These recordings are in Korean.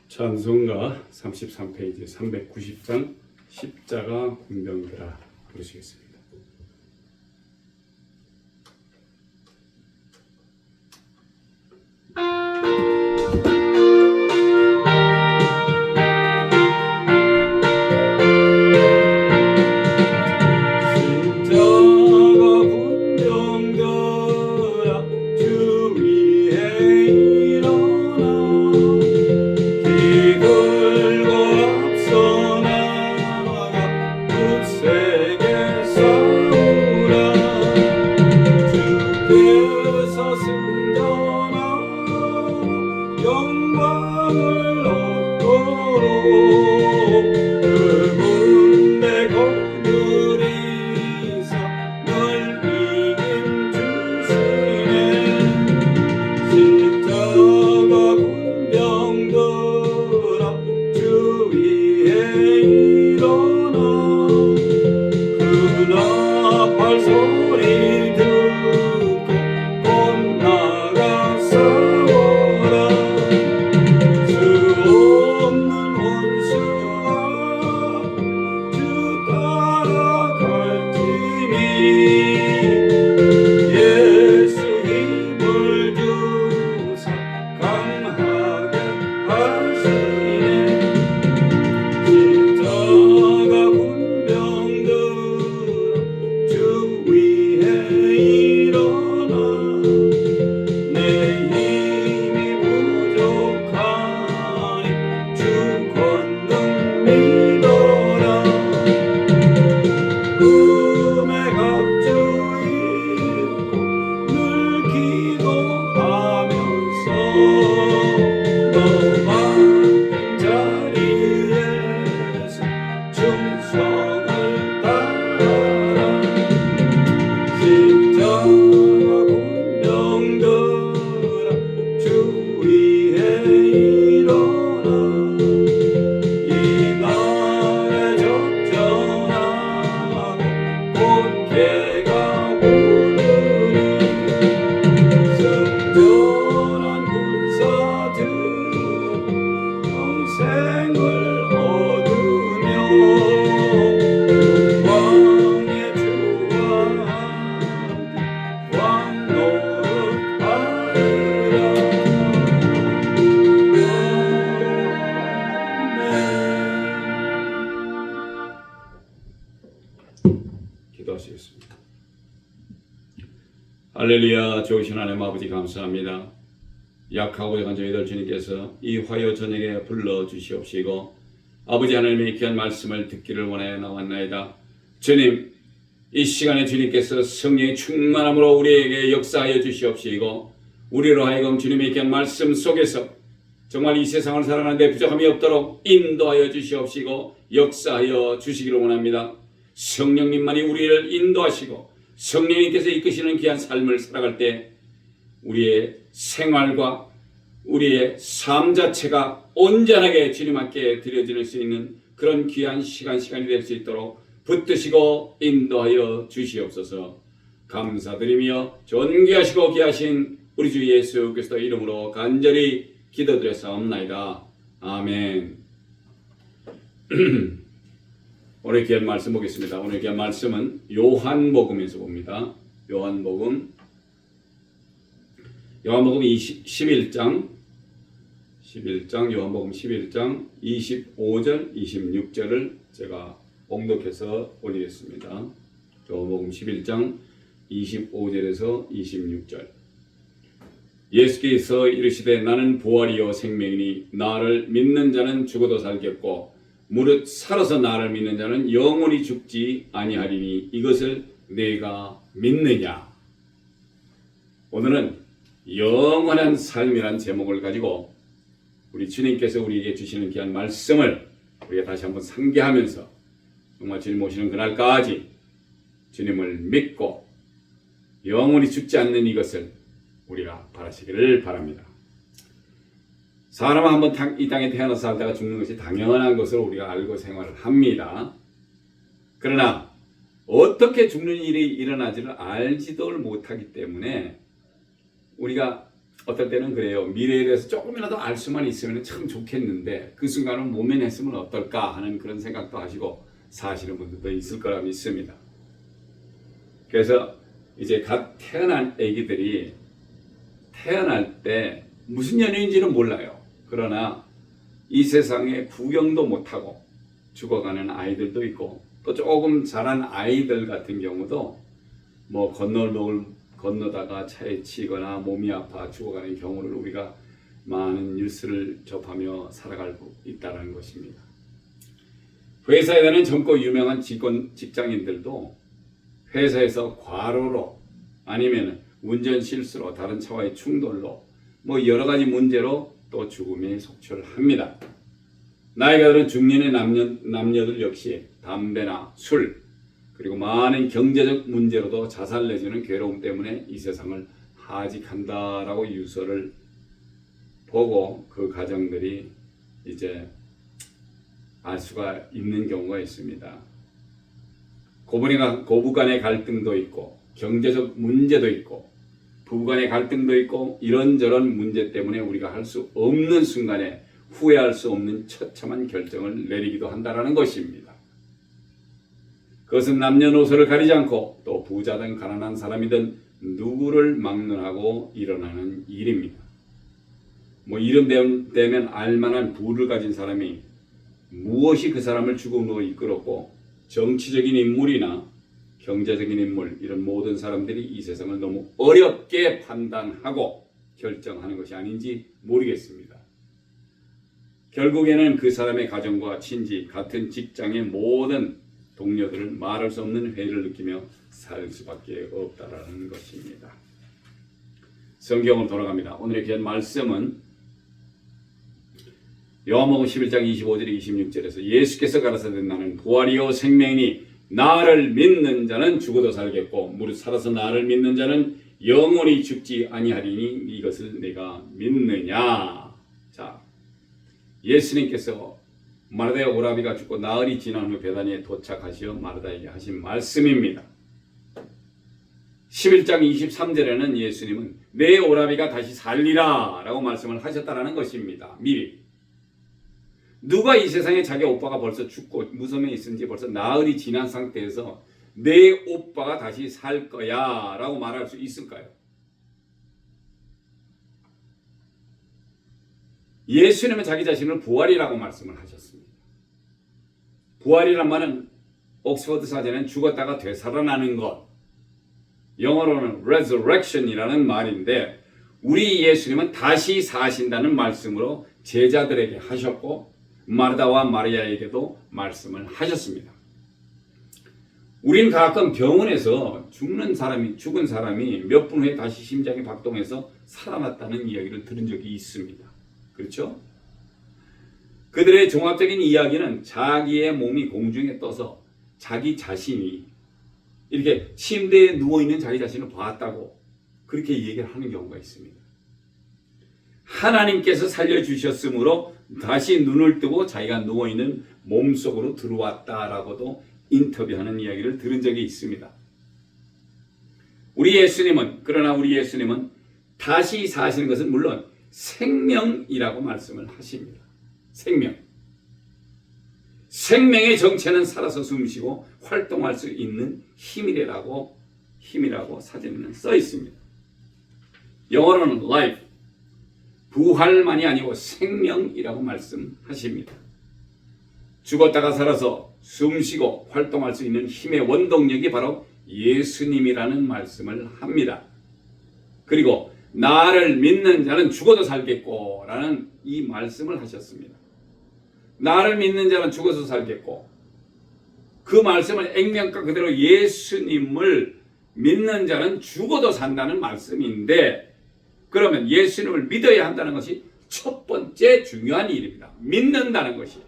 찬송가 33페이지 390장 십자가 군병들아 부르시겠습니다. 영광을 얻도록 그 군대 거느리사 널 이긴 주시네. 십자가 군병들아 주 위에 일어나 그 나팔 소리 듣고 곧 나가 싸워라. 수 없는 원수와 주 따라갈지니 예수 힘을 주사 강하게 하시네. 십자가 군병들아 주 위에 일어나 내 힘이 부족하니 주 권능 믿어라. 꿈의 갑주 입고 늘 기도하면서 너 맡은 자리에서 충성을 다하라. 십자가 군병들아 주 위에 일어나 이 날에 적전하고 곧 해가 오르니 승전한 군사들 평생을 얻으며 영광의 주와 함께 왕 노릇하리라. 기도하시겠습니다. 할렐루야. 좋으신 하나님 아버지 감사합니다. 약하고 약한 저희들 주님께서 이 화요 저녁에 불러주시옵시고 아버지 하나님의 귀한 말씀을 듣기를 원하여 나왔나이다. 주님, 이 시간에 주님께서 성령의 충만함으로 우리에게 역사하여 주시옵시고 우리로 하여금 주님의 귀한 말씀 속에서 정말 이 세상을 살아가는데 부족함이 없도록 인도하여 주시옵시고 역사하여 주시기를 원합니다. 성령님만이 우리를 인도하시고 성령님께서 이끄시는 귀한 삶을 살아갈 때 우리의 생활과 우리의 삶 자체가 온전하게 주님 앞에 드려질 수 있는 그런 귀한 시간이 될 수 있도록 붙드시고 인도하여 주시옵소서. 감사드리며 존귀하시고 귀하신 우리 주 예수 그리스도 이름으로 간절히 기도드렸사옵나이다. 아멘. 오늘 귀한 말씀 보겠습니다. 오늘 귀한 말씀은 요한복음에서 봅니다. 요한복음 11장 요한복음 11장 25절 26절을 제가 봉독해서 올리겠습니다. 요한복음 11장 25절에서 26절. 예수께서 이르시되 나는 부활이요 생명이니 나를 믿는 자는 죽어도 살겠고 무릇 살아서 나를 믿는 자는 영원히 죽지 아니하리니 이것을 내가 믿느냐. 오늘은 영원한 삶이란 제목을 가지고 우리 주님께서 우리에게 주시는 귀한 말씀을 우리가 다시 한번 상기하면서 정말 주님 오시는 그날까지 주님을 믿고 영원히 죽지 않는 이것을 우리가 바라시기를 바랍니다. 사람은 한번 이 땅에 태어나서 살다가 죽는 것이 당연한 것을 우리가 알고 생활을 합니다. 그러나 어떻게 죽는 일이 일어나지를 알지도 못하기 때문에 우리가 어떨 때는 그래요. 미래에 대해서 조금이라도 알 수만 있으면 참 좋겠는데 그 순간을 모면했으면 어떨까 하는 그런 생각도 하시고 사시는 분들도 있을 거라 믿습니다. 그래서 이제 갓 태어난 아기들이 태어날 때 무슨 연유인지는 몰라요. 그러나 이 세상에 구경도 못하고 죽어가는 아이들도 있고 또 조금 자란 아이들 같은 경우도 뭐 건너다가 차에 치거나 몸이 아파 죽어가는 경우를 우리가 많은 뉴스를 접하며 살아가고 있다는 것입니다. 회사에 다니는 젊고 유명한 직장인들도 회사에서 과로로 아니면 운전 실수로 다른 차와의 충돌로 뭐 여러 가지 문제로 또 죽음에 속출합니다. 나이가 드는 중년의 남녀들 역시 담배나 술 그리고 많은 경제적 문제로도 자살 내지는 괴로움 때문에 이 세상을 하직한다라고 유서를 보고 그 가정들이 이제 알 수가 있는 경우가 있습니다. 고부 간의 갈등도 있고 경제적 문제도 있고 부부 간의 갈등도 있고 이런저런 문제 때문에 우리가 할 수 없는 순간에 후회할 수 없는 처참한 결정을 내리기도 한다는 것입니다. 그것은 남녀노소를 가리지 않고 또 부자든 가난한 사람이든 누구를 막론하고 일어나는 일입니다. 뭐 이름 되면 알만한 부를 가진 사람이 무엇이 그 사람을 죽음으로 이끌었고 정치적인 인물이나 경제적인 인물 이런 모든 사람들이 이 세상을 너무 어렵게 판단하고 결정하는 것이 아닌지 모르겠습니다. 결국에는 그 사람의 가정과 친지, 같은 직장의 모든 동료들을 말할 수 없는 회의를 느끼며 살 수밖에 없다라는 것입니다. 성경으로 돌아갑니다. 오늘의 귀한 말씀은 요한복음 11장 25절 26절에서 예수께서 가라사대 나는 부활이요 생명이니 나를 믿는 자는 죽어도 살겠고 무릇 살아서 나를 믿는 자는 영원히 죽지 아니하리니 이것을 내가 믿느냐. 자, 예수님께서 마르다의 오라비가 죽고 나흘이 지난 후 베다니에 도착하시어 마르다에게 하신 말씀입니다. 11장 23절에는 예수님은 내 오라비가 다시 살리라 라고 말씀을 하셨다는 것입니다. 미리. 누가 이 세상에 자기 오빠가 벌써 죽고 무덤에 있은지 벌써 나흘이 지난 상태에서 내 오빠가 다시 살 거야 라고 말할 수 있을까요? 예수님은 자기 자신을 부활이라고 말씀을 하셨습니다. 부활이란 말은 옥스퍼드 사전에는 죽었다가 되살아나는 것, 영어로는 resurrection이라는 말인데 우리 예수님은 다시 사신다는 말씀으로 제자들에게 하셨고 마르다와 마리아에게도 말씀을 하셨습니다. 우린 가끔 병원에서 죽은 사람이 몇 분 후에 다시 심장이 박동해서 살아났다는 이야기를 들은 적이 있습니다. 그렇죠? 그들의 종합적인 이야기는 자기의 몸이 공중에 떠서 자기 자신이 이렇게 침대에 누워있는 자기 자신을 봤다고 그렇게 얘기를 하는 경우가 있습니다. 하나님께서 살려주셨으므로 다시 눈을 뜨고 자기가 누워있는 몸속으로 들어왔다라고도 인터뷰하는 이야기를 들은 적이 있습니다. 그러나 우리 예수님은 다시 사시는 것은 물론 생명이라고 말씀을 하십니다. 생명의 정체는 살아서 숨쉬고 활동할 수 있는 힘이라고 사전에는 써 있습니다. 영어로는 life, 부활만이 아니고 생명이라고 말씀하십니다. 죽었다가 살아서 숨쉬고 활동할 수 있는 힘의 원동력이 바로 예수님이라는 말씀을 합니다. 그리고 나를 믿는 자는 죽어도 살겠고 라는 이 말씀을 하셨습니다. 나를 믿는 자는 죽어서 살겠고 그 말씀은 액면가 그대로 예수님을 믿는 자는 죽어도 산다는 말씀인데 그러면 예수님을 믿어야 한다는 것이 첫 번째 중요한 일입니다. 믿는다는 것이.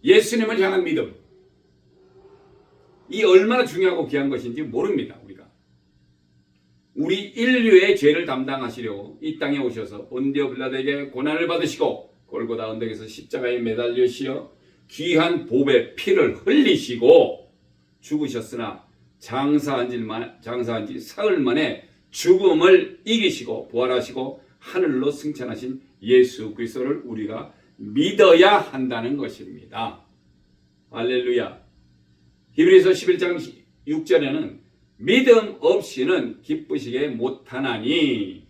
예수님을 향한 믿음. 이 얼마나 중요하고 귀한 것인지 모릅니다. 우리가. 우리 인류의 죄를 담당하시려고 이 땅에 오셔서 본디오 빌라도에게 고난을 받으시고 골고다 언덕에서 십자가에 매달리시어 귀한 보배 피를 흘리시고 죽으셨으나 장사한 지 사흘 만에 죽음을 이기시고 부활하시고 하늘로 승천하신 예수 그리스도를 우리가 믿어야 한다는 것입니다. 할렐루야. 히브리서 11장 6절에는 믿음 없이는 기쁘시게 못하나니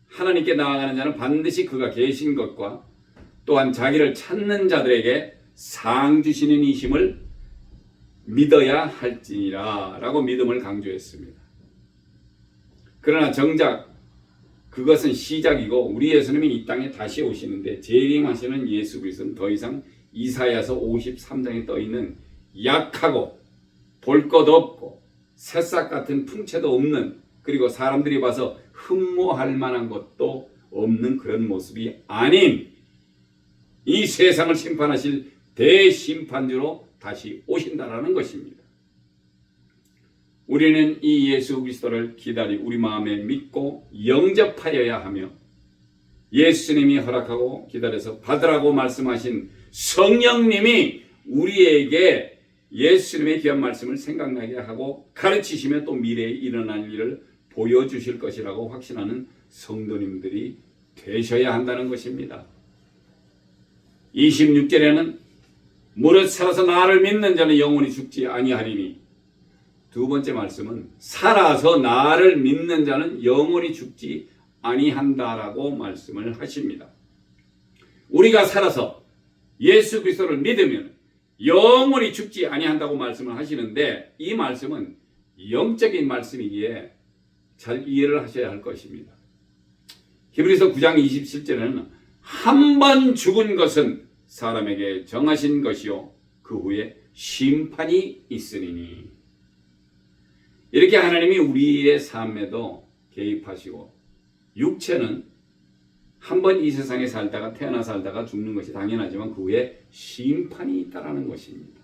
하나님께 나아가는 자는 반드시 그가 계신 것과 또한 자기를 찾는 자들에게 상 주시는 이심을 믿어야 할지니라 라고 믿음을 강조했습니다. 그러나 정작 그것은 시작이고 우리 예수님이 이 땅에 다시 오시는데 재림하시는 예수 그리스도는 더 이상 이사야서 53장에 떠있는 약하고 볼 것 없고 새싹 같은 풍채도 없는 그리고 사람들이 봐서 흠모할 만한 것도 없는 그런 모습이 아닌 이 세상을 심판하실 대심판주로 다시 오신다라는 것입니다. 우리는 이 예수 그리스도를 기다리 우리 마음에 믿고 영접하여야 하며 예수님이 허락하고 기다려서 받으라고 말씀하신 성령님이 우리에게 예수님의 귀한 말씀을 생각나게 하고 가르치시며 또 미래에 일어날 일을 보여주실 것이라고 확신하는 성도님들이 되셔야 한다는 것입니다. 26절에는 무릇 살아서 나를 믿는 자는 영원히 죽지 아니하리니 두 번째 말씀은 살아서 나를 믿는 자는 영원히 죽지 아니한다라고 말씀을 하십니다. 우리가 살아서 예수 그리스도를 믿으면 영원히 죽지 아니한다고 말씀을 하시는데 이 말씀은 영적인 말씀이기에 잘 이해를 하셔야 할 것입니다. 히브리서 9장 27절에는 한 번 죽은 것은 사람에게 정하신 것이요 그 후에 심판이 있으리니 이렇게 하나님이 우리의 삶에도 개입하시고 육체는 한 번 이 세상에 살다가 태어나 살다가 죽는 것이 당연하지만 그 후에 심판이 있다라는 것입니다.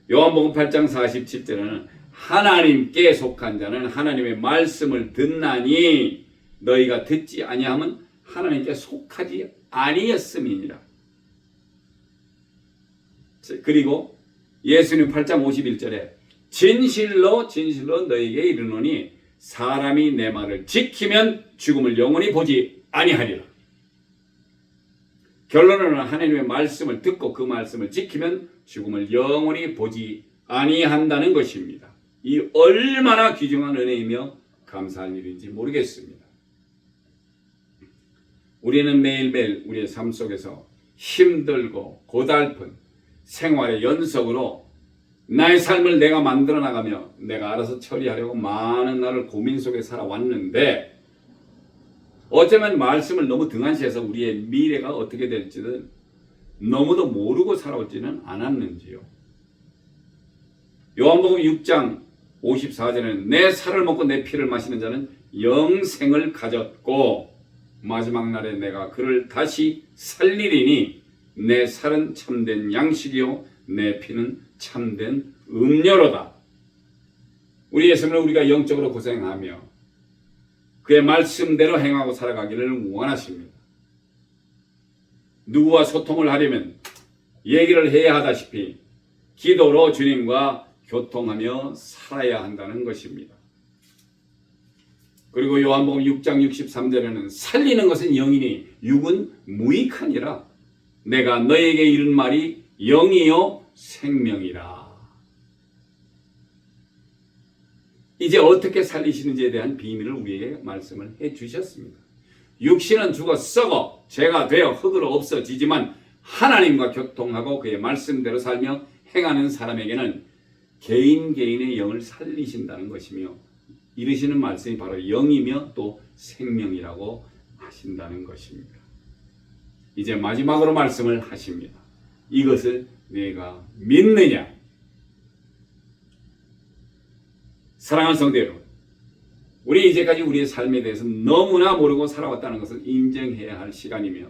요한복음 8장 47절에는 하나님께 속한 자는 하나님의 말씀을 듣나니 너희가 듣지 아니함은 하나님께 속하지 아니었음이니라. 그리고 예수님 8장 51절에 진실로 진실로 너희에게 이르노니 사람이 내 말을 지키면 죽음을 영원히 보지 아니하리라. 결론은 하나님의 말씀을 듣고 그 말씀을 지키면 죽음을 영원히 보지 아니한다는 것입니다. 이 얼마나 귀중한 은혜이며 감사할 일인지 모르겠습니다. 우리는 매일매일 우리의 삶 속에서 힘들고 고달픈 생활의 연속으로 나의 삶을 내가 만들어 나가며 내가 알아서 처리하려고 많은 날을 고민 속에 살아왔는데 어쩌면 말씀을 너무 등한시해서 우리의 미래가 어떻게 될지는 너무도 모르고 살아오지는 않았는지요. 요한복음 6장 54절에는 내 살을 먹고 내 피를 마시는 자는 영생을 가졌고 마지막 날에 내가 그를 다시 살리리니 내 살은 참된 양식이요 내 피는 참된 음료로다. 우리 예수님은 우리가 영적으로 고생하며 그의 말씀대로 행하고 살아가기를 원하십니다. 누구와 소통을 하려면 얘기를 해야 하다시피 기도로 주님과 교통하며 살아야 한다는 것입니다. 그리고 요한복음 6장 63절에는 살리는 것은 영이니 육은 무익하니라. 내가 너에게 이른 말이 영이요 생명이라. 이제 어떻게 살리시는지에 대한 비밀을 우리에게 말씀을 해 주셨습니다. 육신은 죽어 썩어 죄가 되어 흙으로 없어지지만 하나님과 교통하고 그의 말씀대로 살며 행하는 사람에게는 개인의 영을 살리신다는 것이며 이르시는 말씀이 바로 영이며 또 생명이라고 하신다는 것입니다. 이제 마지막으로 말씀을 하십니다. 이것을 내가 믿느냐? 사랑하는 성도 여러분, 우리 이제까지 우리의 삶에 대해서 너무나 모르고 살아왔다는 것을 인정해야 할 시간이며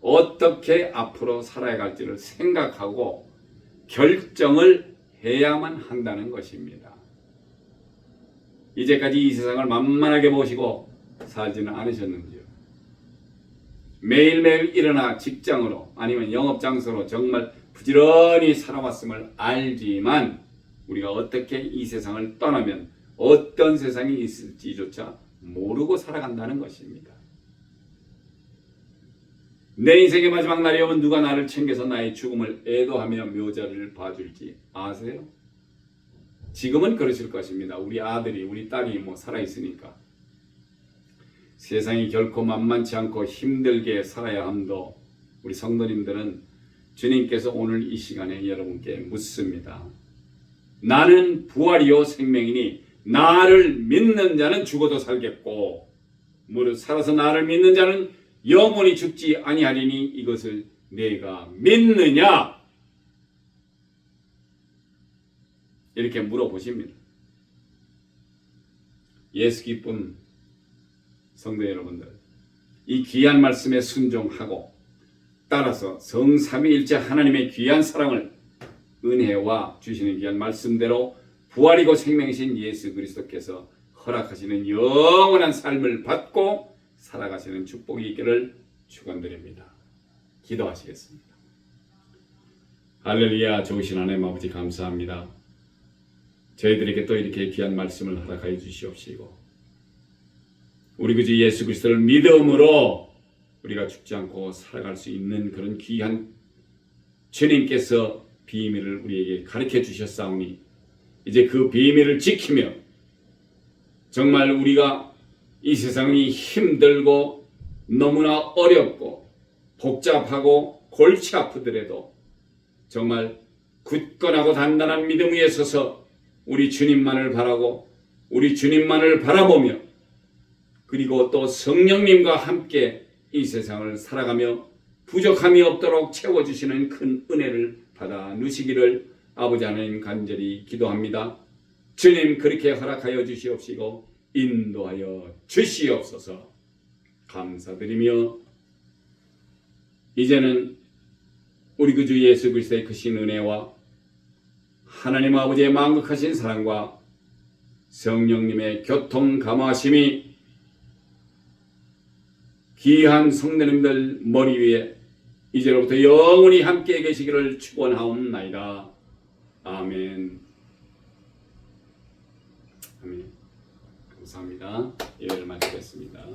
어떻게 앞으로 살아야 할지를 생각하고 결정을 해야만 한다는 것입니다. 이제까지 이 세상을 만만하게 보시고 살지는 않으셨는지요? 매일매일 일어나 직장으로 아니면 영업장소로 정말 부지런히 살아왔음을 알지만 우리가 어떻게 이 세상을 떠나면 어떤 세상이 있을지조차 모르고 살아간다는 것입니다. 내 인생의 마지막 날이 오면 누가 나를 챙겨서 나의 죽음을 애도하며 묘자를 봐줄지 아세요? 지금은 그러실 것입니다. 우리 아들이 우리 딸이 살아있으니까. 세상이 결코 만만치 않고 힘들게 살아야 함도 우리 성도님들은 주님께서 오늘 이 시간에 여러분께 묻습니다. 나는 부활이요 생명이니 나를 믿는 자는 죽어도 살겠고 무릇 살아서 나를 믿는 자는 영원히 죽지 아니하리니 이것을 내가 믿느냐? 이렇게 물어보십니다. 예수 기쁨 성도 여러분들, 이 귀한 말씀에 순종하고 따라서 성삼위일체 하나님의 귀한 사랑을 은혜와 주시는 귀한 말씀대로 부활이고 생명이신 예수 그리스도께서 허락하시는 영원한 삶을 받고 살아가시는 축복이 있기를 축원드립니다. 기도하시겠습니다. 할렐루야. 좋으신 하나님 아버지 감사합니다. 저희들에게 또 이렇게 귀한 말씀을 허락하여 주시옵시고 우리 구주 예수 그리스도를 믿음으로 우리가 죽지 않고 살아갈 수 있는 그런 귀한 주님께서 비밀을 우리에게 가르쳐 주셨사오니 이제 그 비밀을 지키며 정말 우리가 이 세상이 힘들고 너무나 어렵고 복잡하고 골치 아프더라도 정말 굳건하고 단단한 믿음 위에 서서 우리 주님만을 바라고 우리 주님만을 바라보며 그리고 또 성령님과 함께 이 세상을 살아가며 부족함이 없도록 채워주시는 큰 은혜를 받아 누시기를 아버지 하나님 간절히 기도합니다. 주님 그렇게 허락하여 주시옵시고 인도하여 주시옵소서. 감사드리며 이제는 우리 구주 예수 그리스도의 크신 은혜와 하나님 아버지의 만극하신 사랑과 성령님의 교통 감화심이 귀한 성도님들 머리 위에 이제로부터 영원히 함께 계시기를 축원하옵나이다. 아멘. 아멘. 감사합니다. 예배를 마치겠습니다.